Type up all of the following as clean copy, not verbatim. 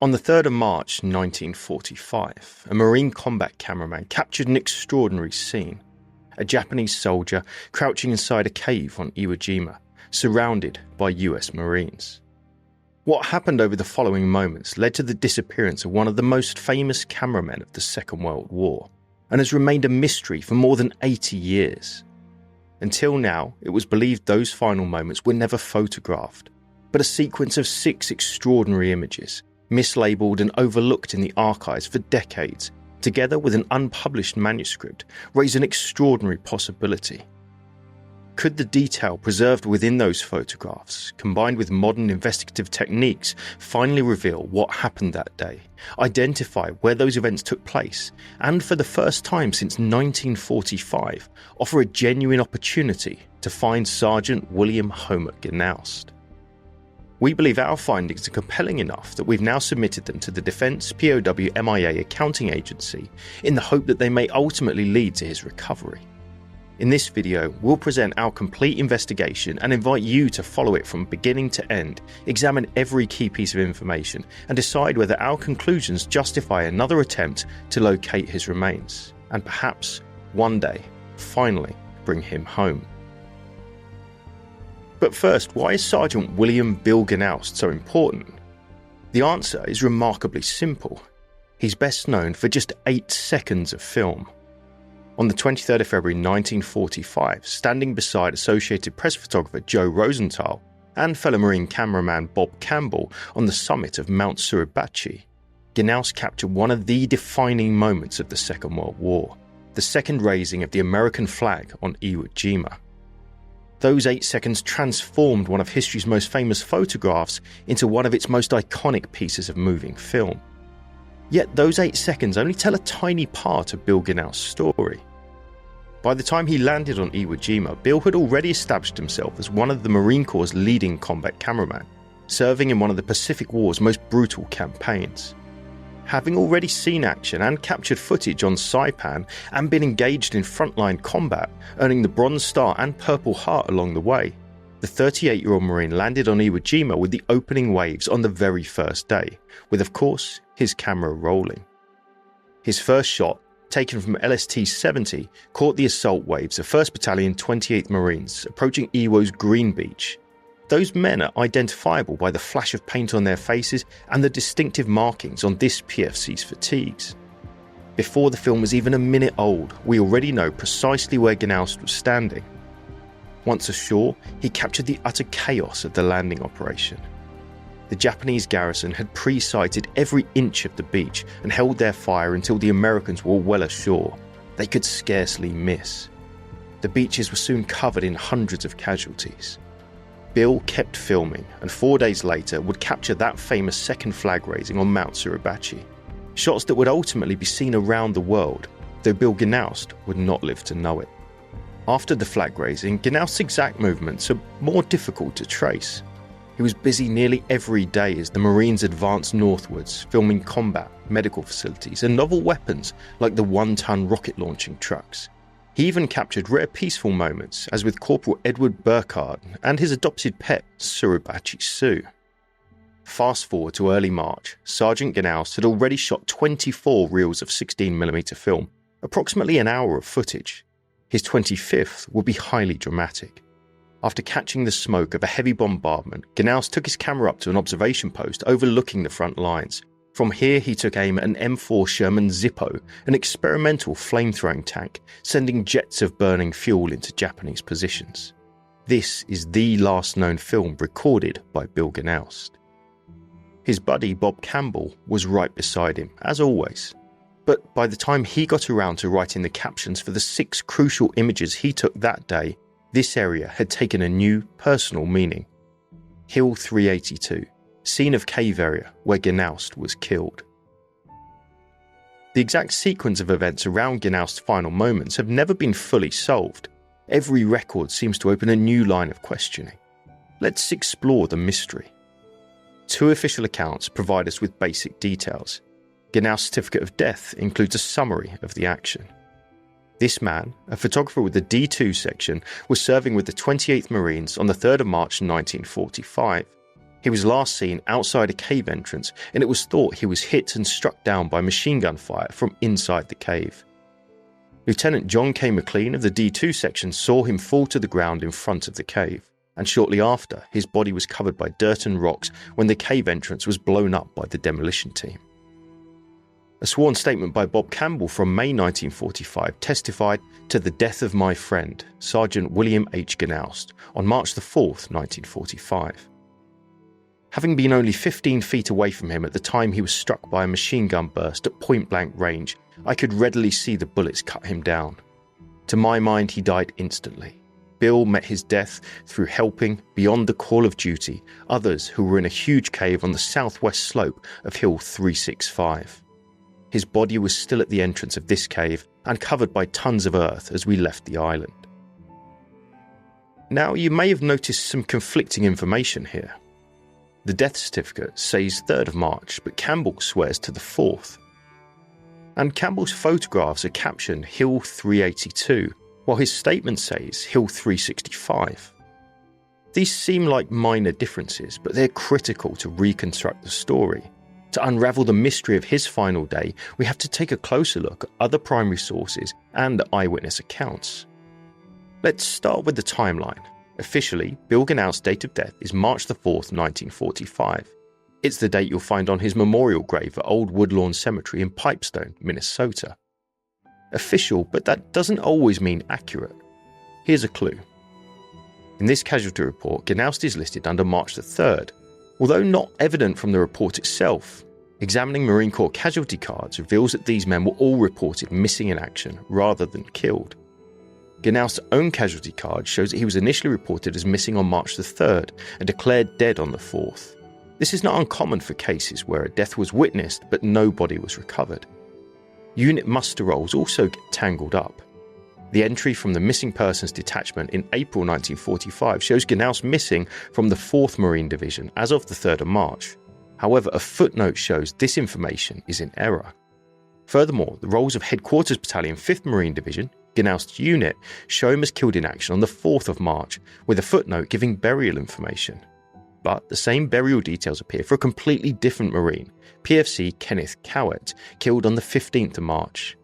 On the 3rd of March 1945, a Marine combat cameraman captured an extraordinary scene. A Japanese soldier crouching inside a cave on Iwo Jima, surrounded by US Marines. What happened over the following moments led to the disappearance of one of the most famous cameramen of the Second World War, and has remained a mystery for more than 80 years. Until now, it was believed those final moments were never photographed, but a sequence of 6 extraordinary images, mislabeled and overlooked in the archives for decades, together with an unpublished manuscript, raise an extraordinary possibility. Could the detail preserved within those photographs, combined with modern investigative techniques, finally reveal what happened that day, identify where those events took place, and for the first time since 1945, offer a genuine opportunity to find Sergeant William Homer Genaust? We believe our findings are compelling enough that we've now submitted them to the Defense POW MIA Accounting Agency in the hope that they may ultimately lead to his recovery. In this video, we'll present our complete investigation and invite you to follow it from beginning to end, examine every key piece of information, and decide whether our conclusions justify another attempt to locate his remains, and perhaps, one day, finally bring him home. But first, why is Sergeant William Bill Genaust so important? The answer is remarkably simple. He's best known for just 8 seconds of film. On the 23rd of February 1945, standing beside Associated Press photographer Joe Rosenthal and fellow Marine cameraman Bob Campbell on the summit of Mount Suribachi, Genaust captured one of the defining moments of the Second World War, the second raising of the American flag on Iwo Jima. Those 8 seconds transformed one of history's most famous photographs into one of its most iconic pieces of moving film. Yet those 8 seconds only tell a tiny part of Bill Genaust's story. By the time he landed on Iwo Jima, Bill had already established himself as one of the Marine Corps' leading combat cameramen, serving in one of the Pacific War's most brutal campaigns. Having already seen action and captured footage on Saipan and been engaged in frontline combat, earning the Bronze Star and Purple Heart along the way, the 38-year-old Marine landed on Iwo Jima with the opening waves on the very first day, with of course his camera rolling. His first shot, taken from LST-70, caught the assault waves of 1st Battalion 28th Marines approaching Iwo's Green Beach. Those men are identifiable by the flash of paint on their faces and the distinctive markings on this PFC's fatigues. Before the film was even a minute old, we already know precisely where Genaust was standing. Once ashore, he captured the utter chaos of the landing operation. The Japanese garrison had pre-sighted every inch of the beach and held their fire until the Americans were well ashore. They could scarcely miss. The beaches were soon covered in hundreds of casualties. Bill kept filming, and 4 days later would capture that famous second flag raising on Mount Suribachi. Shots that would ultimately be seen around the world, though Bill Genaust would not live to know it. After the flag raising, Genaust's exact movements are more difficult to trace. He was busy nearly every day as the Marines advanced northwards, filming combat, medical facilities, and novel weapons like the 1-ton rocket launching trucks. He even captured rare peaceful moments, as with Corporal Edward Burkhardt and his adopted pet, Suribachi Sue. Fast forward to early March, Sergeant Genaust had already shot 24 reels of 16mm film, approximately an hour of footage. His 25th would be highly dramatic. After catching the smoke of a heavy bombardment, Genaust took his camera up to an observation post overlooking the front lines. From here he took aim at an M4 Sherman Zippo, an experimental flamethrowing tank, sending jets of burning fuel into Japanese positions. This is the last known film recorded by Bill Genaust. His buddy Bob Campbell was right beside him, as always. But by the time he got around to writing the captions for the 6 crucial images he took that day, this area had taken a new, personal meaning. Hill 382, scene of cave area where Genaust was killed. The exact sequence of events around Genaust's final moments have never been fully solved. Every record seems to open a new line of questioning. Let's explore the mystery. 2 official accounts provide us with basic details. Genaust's certificate of death includes a summary of the action. This man, a photographer with the D2 section, was serving with the 28th Marines on the 3rd of March 1945. He was last seen outside a cave entrance, and it was thought he was hit and struck down by machine gun fire from inside the cave. Lieutenant John K. McLean of the D2 section saw him fall to the ground in front of the cave, and shortly after, his body was covered by dirt and rocks when the cave entrance was blown up by the demolition team. A sworn statement by Bob Campbell from May 1945 testified to the death of my friend, Sergeant William H. Genaust, on March 4, 1945. Having been only 15 feet away from him at the time he was struck by a machine gun burst at point-blank range, I could readily see the bullets cut him down. To my mind, he died instantly. Bill met his death through helping, beyond the call of duty, others who were in a huge cave on the southwest slope of Hill 365. His body was still at the entrance of this cave and covered by tons of earth as we left the island. Now, you may have noticed some conflicting information here. The death certificate says 3rd of March, but Campbell swears to the 4th. And Campbell's photographs are captioned Hill 382, while his statement says Hill 365. These seem like minor differences, but they're critical to reconstruct the story. To unravel the mystery of his final day, we have to take a closer look at other primary sources and eyewitness accounts. Let's start with the timeline. Officially, Bill Genaust's date of death is March 4, 1945. It's the date you'll find on his memorial grave at Old Woodlawn Cemetery in Pipestone, Minnesota. Official, but that doesn't always mean accurate. Here's a clue. In this casualty report, Genaust is listed under March 3rd, although not evident from the report itself. Examining Marine Corps casualty cards reveals that these men were all reported missing in action rather than killed. Genaust's own casualty card shows that he was initially reported as missing on March 3rd and declared dead on the 4th. This is not uncommon for cases where a death was witnessed but no body was recovered. Unit muster rolls also get tangled up. The entry from the Missing Persons Detachment in April 1945 shows Genaust missing from the 4th Marine Division as of the 3rd of March. However, a footnote shows this information is in error. Furthermore, the rolls of Headquarters Battalion 5th Marine Division, Genaust's unit, show him as killed in action on the 4th of March, with a footnote giving burial information. But the same burial details appear for a completely different Marine, PFC Kenneth Cowett, killed on the 15th of March.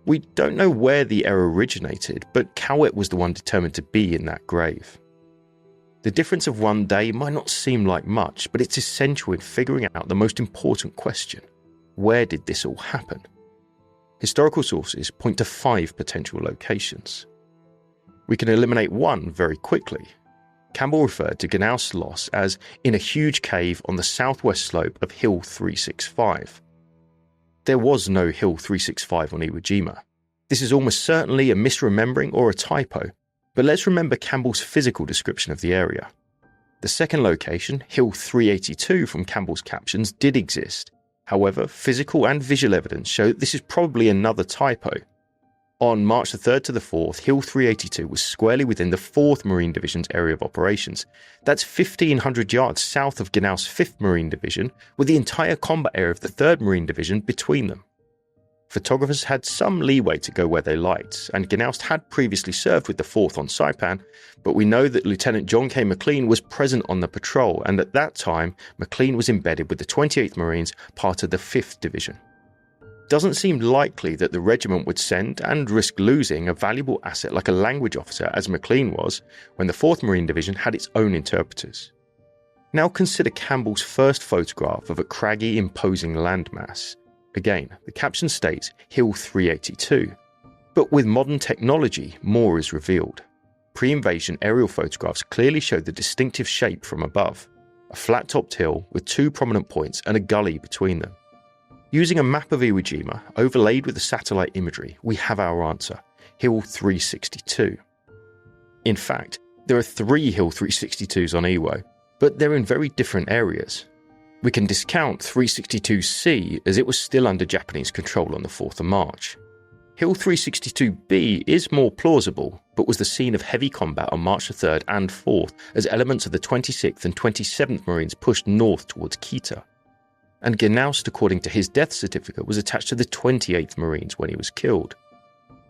We don't know where the error originated, but Cowett was the one determined to be in that grave. The difference of one day might not seem like much, but it's essential in figuring out the most important question. Where did this all happen? Historical sources point to 5 potential locations. We can eliminate one very quickly. Campbell referred to Genaust's loss as in a huge cave on the southwest slope of Hill 365. There was no Hill 365 on Iwo Jima. This is almost certainly a misremembering or a typo, but let's remember Campbell's physical description of the area. The second location, Hill 382 from Campbell's captions, did exist. However, physical and visual evidence show that this is probably another typo. On March the 3rd to the 4th, Hill 382 was squarely within the 4th Marine Division's area of operations. That's 1,500 yards south of Genaust's 5th Marine Division, with the entire combat area of the 3rd Marine Division between them. Photographers had some leeway to go where they liked, and Genaust had previously served with the 4th on Saipan, but we know that Lieutenant John K. McLean was present on the patrol, and at that time, McLean was embedded with the 28th Marines, part of the 5th Division. Doesn't seem likely that the regiment would send and risk losing a valuable asset like a language officer as McLean was, when the 4th Marine Division had its own interpreters. Now consider Campbell's first photograph of a craggy, imposing landmass. Again, the caption states Hill 382. But with modern technology, more is revealed. Pre-invasion aerial photographs clearly show the distinctive shape from above, a flat-topped hill with 2 prominent points and a gully between them. Using a map of Iwo Jima, overlaid with the satellite imagery, we have our answer, Hill 362. In fact, there are 3 Hill 362s on Iwo, but they're in very different areas. We can discount 362C as it was still under Japanese control on the 4th of March. Hill 362B is more plausible, but was the scene of heavy combat on March the 3rd and 4th as elements of the 26th and 27th Marines pushed north towards Kita. And Genaust, according to his death certificate, was attached to the 28th Marines when he was killed.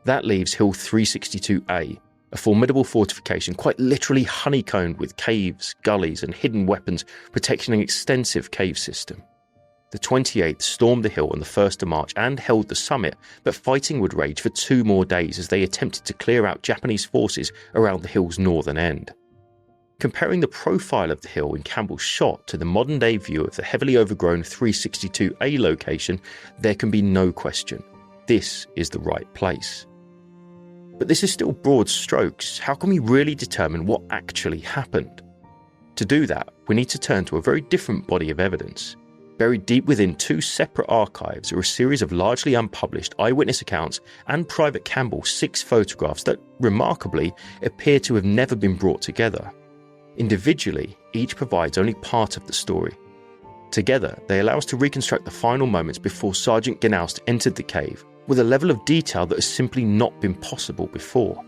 That leaves Hill 362A, a formidable fortification quite literally honeycombed with caves, gullies and hidden weapons protecting an extensive cave system. The 28th stormed the hill on the 1st of March and held the summit, but fighting would rage for 2 more days as they attempted to clear out Japanese forces around the hill's northern end. Comparing the profile of the hill in Campbell's shot to the modern-day view of the heavily overgrown 362A location, there can be no question. This is the right place. But this is still broad strokes. How can we really determine what actually happened? To do that, we need to turn to a very different body of evidence. Buried deep within 2 separate archives are a series of largely unpublished eyewitness accounts and Private Campbell's 6 photographs that, remarkably, appear to have never been brought together. Individually, each provides only part of the story. Together, they allow us to reconstruct the final moments before Sergeant Genaust entered the cave, with a level of detail that has simply not been possible before.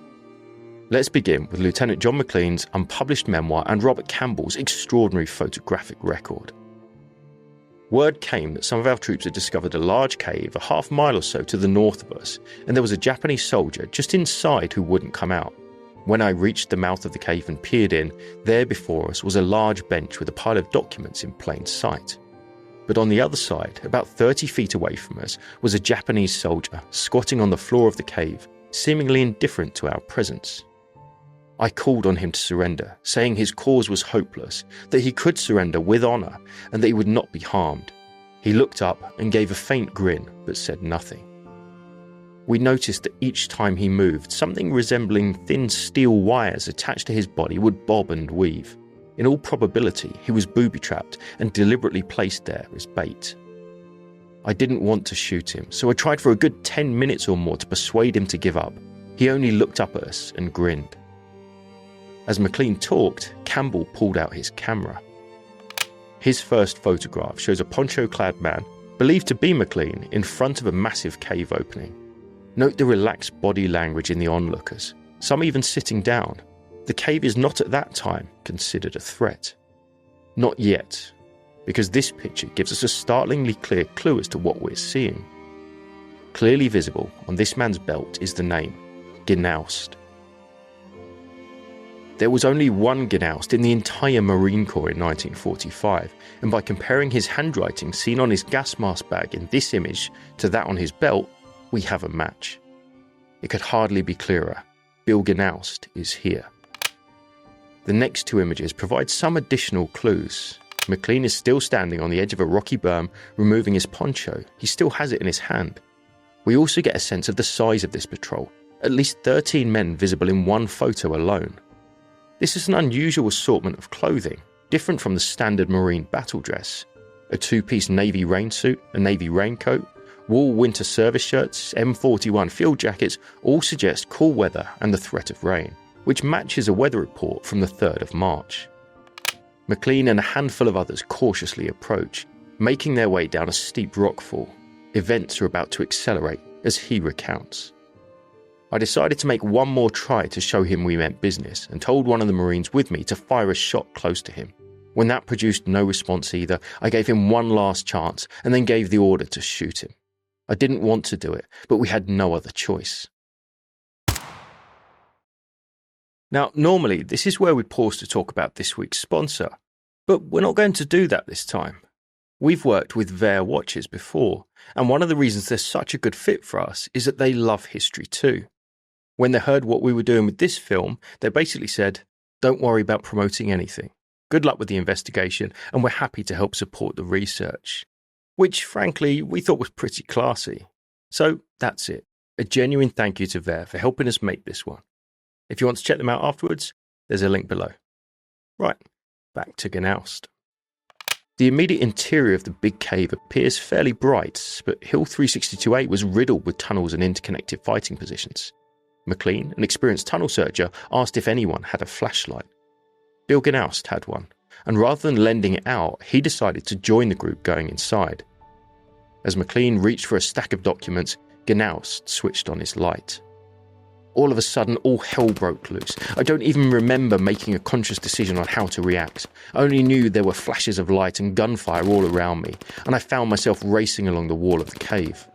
Let's begin with Lieutenant John McLean's unpublished memoir and Robert Campbell's extraordinary photographic record. Word came that some of our troops had discovered a large cave a half-mile or so to the north of us, and there was a Japanese soldier just inside who wouldn't come out. When I reached the mouth of the cave and peered in, there before us was a large bench with a pile of documents in plain sight. But on the other side, about 30 feet away from us, was a Japanese soldier squatting on the floor of the cave, seemingly indifferent to our presence. I called on him to surrender, saying his cause was hopeless, that he could surrender with honour, and that he would not be harmed. He looked up and gave a faint grin, but said nothing. We noticed that each time he moved, something resembling thin steel wires attached to his body would bob and weave. In all probability, he was booby-trapped and deliberately placed there as bait. I didn't want to shoot him, so I tried for a good 10 minutes or more to persuade him to give up. He only looked up at us and grinned. As McLean talked, Campbell pulled out his camera. His first photograph shows a poncho-clad man, believed to be McLean, in front of a massive cave opening. Note the relaxed body language in the onlookers, some even sitting down. The cave is not at that time considered a threat. Not yet, because this picture gives us a startlingly clear clue as to what we're seeing. Clearly visible on this man's belt is the name, Genaust. There was only one Genaust in the entire Marine Corps in 1945, and by comparing his handwriting seen on his gas mask bag in this image to that on his belt, we have a match. It could hardly be clearer. Bill Genaust is here. The next 2 images provide some additional clues. McLean is still standing on the edge of a rocky berm, removing his poncho. He still has it in his hand. We also get a sense of the size of this patrol, at least 13 men visible in one photo alone. This is an unusual assortment of clothing, different from the standard Marine battle dress. A 2-piece Navy rain suit, a Navy raincoat, wool winter service shirts, M41 field jackets all suggest cool weather and the threat of rain, which matches a weather report from the 3rd of March. McLean and a handful of others cautiously approach, making their way down a steep rockfall. Events are about to accelerate as he recounts. I decided to make one more try to show him we meant business and told one of the Marines with me to fire a shot close to him. When that produced no response either, I gave him one last chance and then gave the order to shoot him. I didn't want to do it, but we had no other choice. Now, normally this is where we pause to talk about this week's sponsor, but we're not going to do that this time. We've worked with Ver watches before, and one of the reasons they're such a good fit for us is that they love history too. When they heard what we were doing with this film, they basically said, "Don't worry about promoting anything. Good luck with the investigation, and we're happy to help support the research." Which, frankly, we thought was pretty classy. So that's it. A genuine thank you to Ver for helping us make this one. If you want to check them out afterwards, there's a link below. Right, back to Genaust. The immediate interior of the big cave appears fairly bright, but Hill 362A was riddled with tunnels and interconnected fighting positions. McLean, an experienced tunnel searcher, asked if anyone had a flashlight. Bill Genaust had one, and rather than lending it out, he decided to join the group going inside. As McLean reached for a stack of documents, Genaust switched on his light. All of a sudden, all hell broke loose. I don't even remember making a conscious decision on how to react. I only knew there were flashes of light and gunfire all around me, and I found myself racing along the wall of the cave.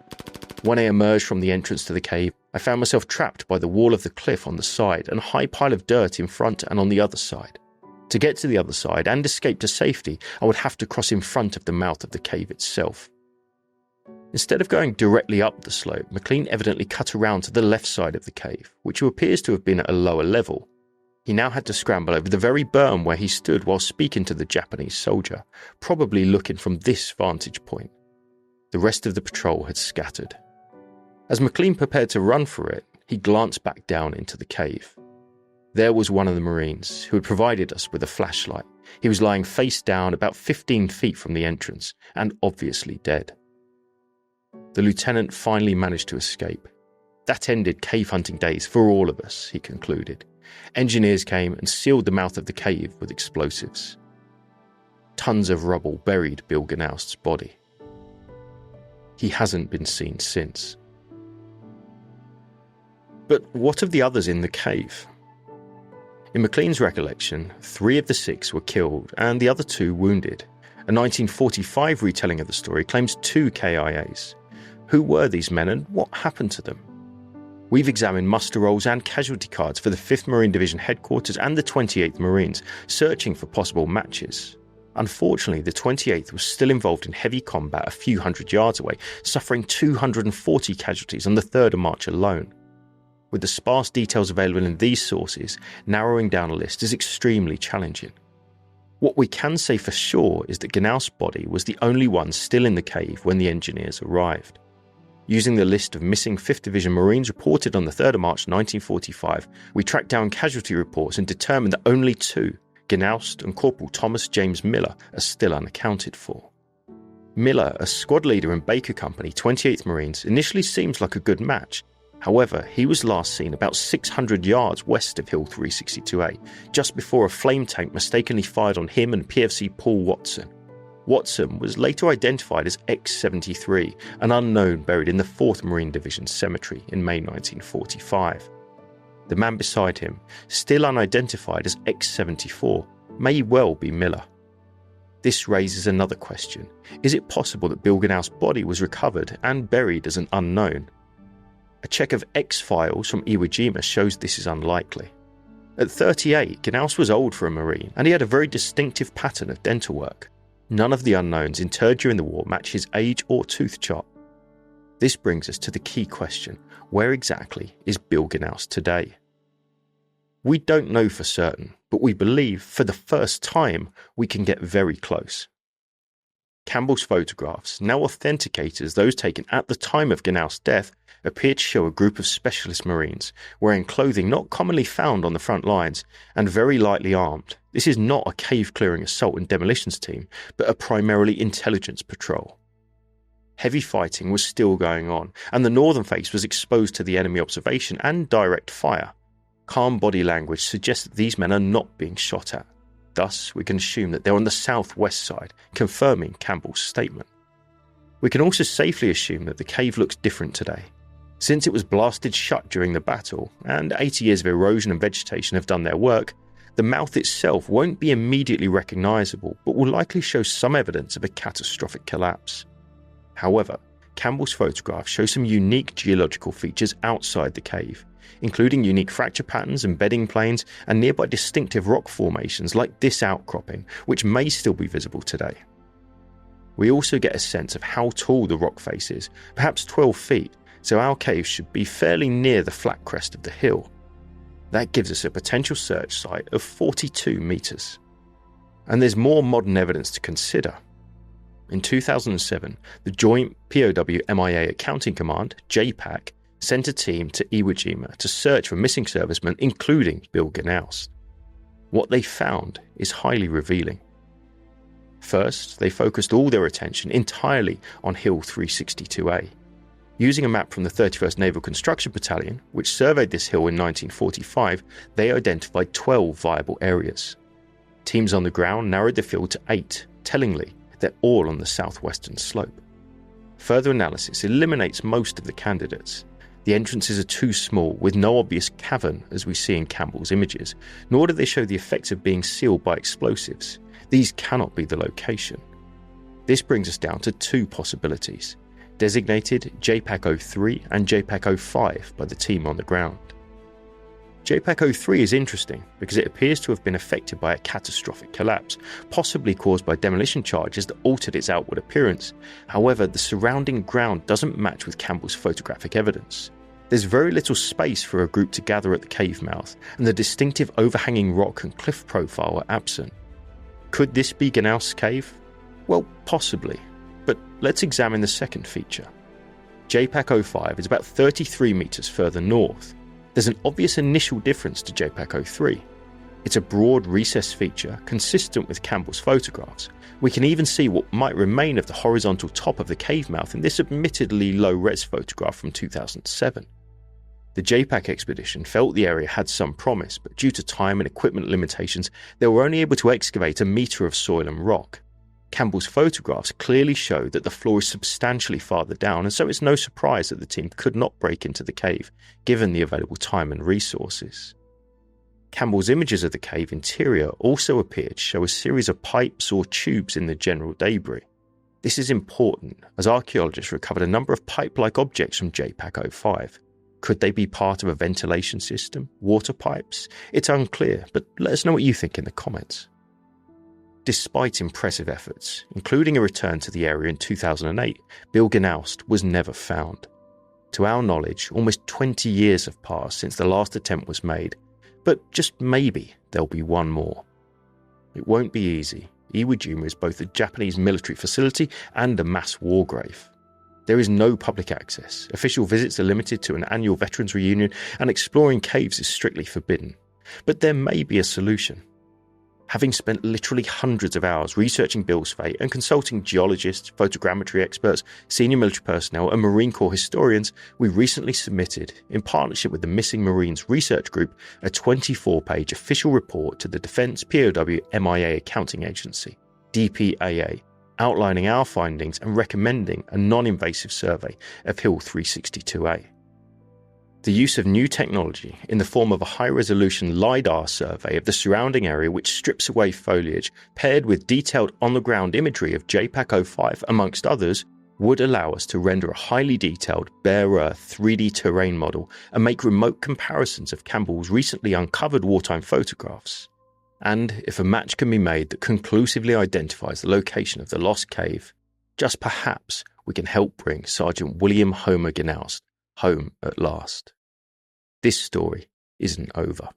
When I emerged from the entrance to the cave, I found myself trapped by the wall of the cliff on the side and a high pile of dirt in front and on the other side. To get to the other side and escape to safety, I would have to cross in front of the mouth of the cave itself. Instead of going directly up the slope, McLean evidently cut around to the left side of the cave, which appears to have been at a lower level. He now had to scramble over the very berm where he stood while speaking to the Japanese soldier, probably looking from this vantage point. The rest of the patrol had scattered. As McLean prepared to run for it, he glanced back down into the cave. There was one of the Marines who had provided us with a flashlight. He was lying face down about 15 feet from the entrance and obviously dead. The lieutenant finally managed to escape. That ended cave hunting days for all of us, he concluded. Engineers came and sealed the mouth of the cave with explosives. Tons of rubble buried Bill Genaust's body. He hasn't been seen since. But what of the others in the cave? In McLean's recollection, 3 of the 6 were killed and the other 2 wounded. A 1945 retelling of the story claims 2 KIAs. Who were these men and what happened to them? We've examined muster rolls and casualty cards for the 5th Marine Division headquarters and the 28th Marines, searching for possible matches. Unfortunately, the 28th was still involved in heavy combat a few hundred yards away, suffering 240 casualties on the 3rd of March alone. With the sparse details available in these sources, narrowing down a list is extremely challenging. What we can say for sure is that Genaust's body was the only one still in the cave when the engineers arrived. Using the list of missing 5th Division Marines reported on the 3rd of March 1945, we tracked down casualty reports and determined that only 2, Genaust and Corporal Thomas James Miller, are still unaccounted for. Miller, a squad leader in Baker Company, 28th Marines, initially seems like a good match. However, he was last seen about 600 yards west of Hill 362A, just before a flame tank mistakenly fired on him and PFC Paul Watson. Watson was later identified as X-73, an unknown buried in the 4th Marine Division cemetery in May 1945. The man beside him, still unidentified as X-74, may well be Miller. This raises another question. Is it possible that Bill Genaust's body was recovered and buried as an unknown? A check of X-files from Iwo Jima shows this is unlikely. At 38, Genaust was old for a Marine, and he had a very distinctive pattern of dental work. None of the unknowns interred during the war match his age or tooth chart. This brings us to the key question: where exactly is Bill Genaust today? We don't know for certain, but we believe for the first time we can get very close. Campbell's photographs, now authenticated as those taken at the time of Genaust's death, appear to show a group of specialist Marines wearing clothing not commonly found on the front lines and very lightly armed. This is not a cave-clearing assault and demolitions team, but a primarily intelligence patrol. Heavy fighting was still going on, and the northern face was exposed to the enemy observation and direct fire. Calm body language suggests that these men are not being shot at. Thus, we can assume that they're on the southwest side, confirming Campbell's statement. We can also safely assume that the cave looks different today. Since it was blasted shut during the battle, and 80 years of erosion and vegetation have done their work, the mouth itself won't be immediately recognisable, but will likely show some evidence of a catastrophic collapse. However, Campbell's photograph shows some unique geological features outside the cave, including unique fracture patterns and bedding planes and nearby distinctive rock formations like this outcropping, which may still be visible today. We also get a sense of how tall the rock face is, perhaps 12 feet, so our cave should be fairly near the flat crest of the hill. That gives us a potential search site of 42 metres. And there's more modern evidence to consider. In 2007, the Joint POW-MIA Accounting Command, JPAC, sent a team to Iwo Jima to search for missing servicemen, including Bill Genaust. What they found is highly revealing. First, they focused all their attention entirely on Hill 362A. Using a map from the 31st Naval Construction Battalion, which surveyed this hill in 1945, they identified 12 viable areas. Teams on the ground narrowed the field to 8, tellingly, they're all on the southwestern slope. Further analysis eliminates most of the candidates. The entrances are too small, with no obvious cavern as we see in Campbell's images, nor do they show the effects of being sealed by explosives. These cannot be the location. This brings us down to 2 possibilities. designated JPAC-03 and JPAC-05 by the team on the ground. JPAC-03 is interesting because it appears to have been affected by a catastrophic collapse, possibly caused by demolition charges that altered its outward appearance. However, the surrounding ground doesn't match with Campbell's photographic evidence. There's very little space for a group to gather at the cave mouth, and the distinctive overhanging rock and cliff profile are absent. Could this be Genaust's cave? Well, possibly, but let's examine the second feature. JPAC-05 is about 33 metres further north. There's an obvious initial difference to JPAC-03. It's a broad recess feature consistent with Campbell's photographs. We can even see what might remain of the horizontal top of the cave mouth in this admittedly low-res photograph from 2007. The JPAC expedition felt the area had some promise, but due to time and equipment limitations, they were only able to excavate a metre of soil and rock. Campbell's photographs clearly show that the floor is substantially farther down, and so it's no surprise that the team could not break into the cave, given the available time and resources. Campbell's images of the cave interior also appear to show a series of pipes or tubes in the general debris. This is important, as archaeologists recovered a number of pipe-like objects from JPAC-05. Could they be part of a ventilation system? Water pipes? It's unclear, but let us know what you think in the comments. Despite impressive efforts, including a return to the area in 2008, Bill Genaust was never found. To our knowledge, almost 20 years have passed since the last attempt was made, but just maybe there'll be one more. It won't be easy. Iwo Jima is both a Japanese military facility and a mass war grave. There is no public access, official visits are limited to an annual veterans reunion, and exploring caves is strictly forbidden. But there may be a solution. Having spent literally hundreds of hours researching Bill's fate and consulting geologists, photogrammetry experts, senior military personnel and Marine Corps historians, we recently submitted, in partnership with the Missing Marines Research Group, a 24-page official report to the Defense POW MIA Accounting Agency, DPAA, outlining our findings and recommending a non-invasive survey of Hill 362A. The use of new technology in the form of a high-resolution LiDAR survey of the surrounding area which strips away foliage, paired with detailed on-the-ground imagery of JPAC-05 amongst others, would allow us to render a highly detailed, bare-earth 3D terrain model and make remote comparisons of Campbell's recently uncovered wartime photographs. And if a match can be made that conclusively identifies the location of the lost cave, just perhaps we can help bring Sergeant William Homer Genaust home at last. This story isn't over.